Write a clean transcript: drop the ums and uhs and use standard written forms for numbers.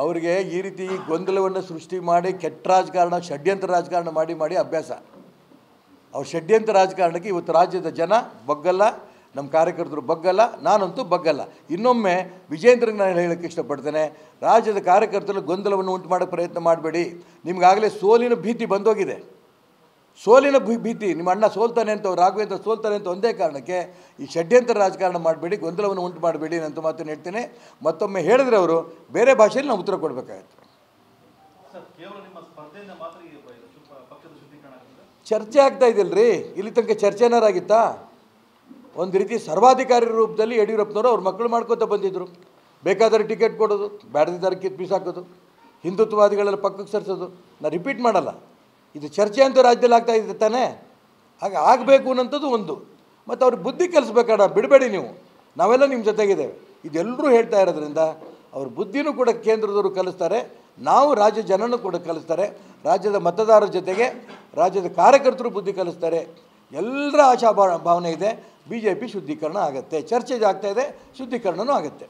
ಅವರಿಗೆ ಈ ರೀತಿ ಗೊಂದಲವನ್ನು ಸೃಷ್ಟಿ ಮಾಡಿ ಕೆಟ್ಟ ರಾಜಕಾರಣ ಷಡ್ಯಂತ್ರ ರಾಜಕಾರಣ ಮಾಡಿ ಅಭ್ಯಾಸ. ಅವ್ರ ಷಡ್ಯಂತ್ರ ರಾಜಕಾರಣಕ್ಕೆ ಇವತ್ತು ರಾಜ್ಯದ ಜನ ಬಗ್ಗಲ್ಲ, ನಮ್ಮ ಕಾರ್ಯಕರ್ತರು ಬಗ್ಗಲ್ಲ, ನಾನಂತೂ ಬಗ್ಗಲ್ಲ. ಇನ್ನೊಮ್ಮೆ ವಿಜೇಂದ್ರಗೆ ನಾನು ಹೇಳೋಕ್ಕೆ ಇಷ್ಟಪಡ್ತೇನೆ, ರಾಜ್ಯದ ಕಾರ್ಯಕರ್ತರು ಗೊಂದಲವನ್ನು ಉಂಟು ಮಾಡೋಕ್ಕೆ ಪ್ರಯತ್ನ ಮಾಡಬೇಡಿ. ನಿಮಗಾಗಲೇ ಸೋಲಿನ ಭೀತಿ ಬಂದೋಗಿದೆ. ಸೋಲಿನ ಭೀತಿ, ನಿಮ್ಮ ಅಣ್ಣ ಸೋಲ್ತಾನೆ ಅಂತ, ರಾಘವೇಂದ್ರ ಸೋಲ್ತಾನೆ ಅಂತ ಒಂದೇ ಕಾರಣಕ್ಕೆ ಈ ಷಡ್ಯಂತ್ರ ರಾಜಕಾರಣ ಮಾಡಬೇಡಿ, ಗೊಂದಲವನ್ನು ಉಂಟು ಮಾಡಬೇಡಿ ಅಂತ ಮಾತನ್ನು ಹೇಳ್ತೇನೆ. ಮತ್ತೊಮ್ಮೆ ಹೇಳಿದ್ರೆ ಅವರು ಬೇರೆ ಭಾಷೆಯಲ್ಲಿ ನಾವು ಉತ್ತರ ಕೊಡಬೇಕಾಗತ್ತೆ. ಚರ್ಚೆ ಆಗ್ತಾ ಇದೆಯಲ್ರಿ, ಇಲ್ಲಿ ತನಕ ಚರ್ಚೆನಾರಾಗಿತ್ತಾ? ಒಂದು ರೀತಿ ಸರ್ವಾಧಿಕಾರಿ ರೂಪದಲ್ಲಿ ಯಡಿಯೂರಪ್ಪನವರು ಅವ್ರ ಮಕ್ಕಳು ಮಾಡ್ಕೋತ ಬಂದಿದ್ದರು. ಬೇಕಾದರೆ ಟಿಕೆಟ್ ಕೊಡೋದು, ಬೇಡದಿದ್ದಾರೆ ಕಿತ್ತು ಬೀಸಾಕೋದು, ಹಿಂದುತ್ವವಾದಿಗಳೆಲ್ಲ ಪಕ್ಕಕ್ಕೆ ಸರಿಸೋದು. ನಾನು ರಿಪೀಟ್ ಮಾಡಲ್ಲ, ಇದು ಚರ್ಚೆ ಅಂತೂ ರಾಜ್ಯದಲ್ಲಿ ಆಗ್ತಾ ಇದೆ ತಾನೇ. ಹಾಗೆ ಆಗಬೇಕು ಅನ್ನೋಂಥದ್ದು ಒಂದು. ಮತ್ತು ಅವ್ರಿಗೆ ಬುದ್ಧಿ ಕಲಿಸ್ಬೇಕಣ್ಣ, ಬಿಡಬೇಡಿ ನೀವು, ನಾವೆಲ್ಲ ನಿಮ್ಮ ಜೊತೆಗಿದ್ದೇವೆ. ಇದೆಲ್ಲರೂ ಹೇಳ್ತಾ ಇರೋದ್ರಿಂದ ಅವ್ರ ಬುದ್ಧಿನೂ ಕೂಡ ಕೇಂದ್ರದವರು ಕಲಿಸ್ತಾರೆ, ನಾವು ರಾಜ್ಯ ಜನನೂ ಕೂಡ ಕಲಿಸ್ತಾರೆ, ರಾಜ್ಯದ ಮತದಾರರ ಜೊತೆಗೆ ರಾಜ್ಯದ ಕಾರ್ಯಕರ್ತರು ಬುದ್ಧಿ ಕಲಿಸ್ತಾರೆ. ಎಲ್ಲರ ಆಶಾ ಭಾವನೆ ಇದೆ, BJP ಶುದ್ಧೀಕರಣ ಆಗುತ್ತೆ. ಚರ್ಚೆ ಆಗ್ತಾ ಇದೆ, ಶುದ್ಧೀಕರಣವೂ ಆಗುತ್ತೆ.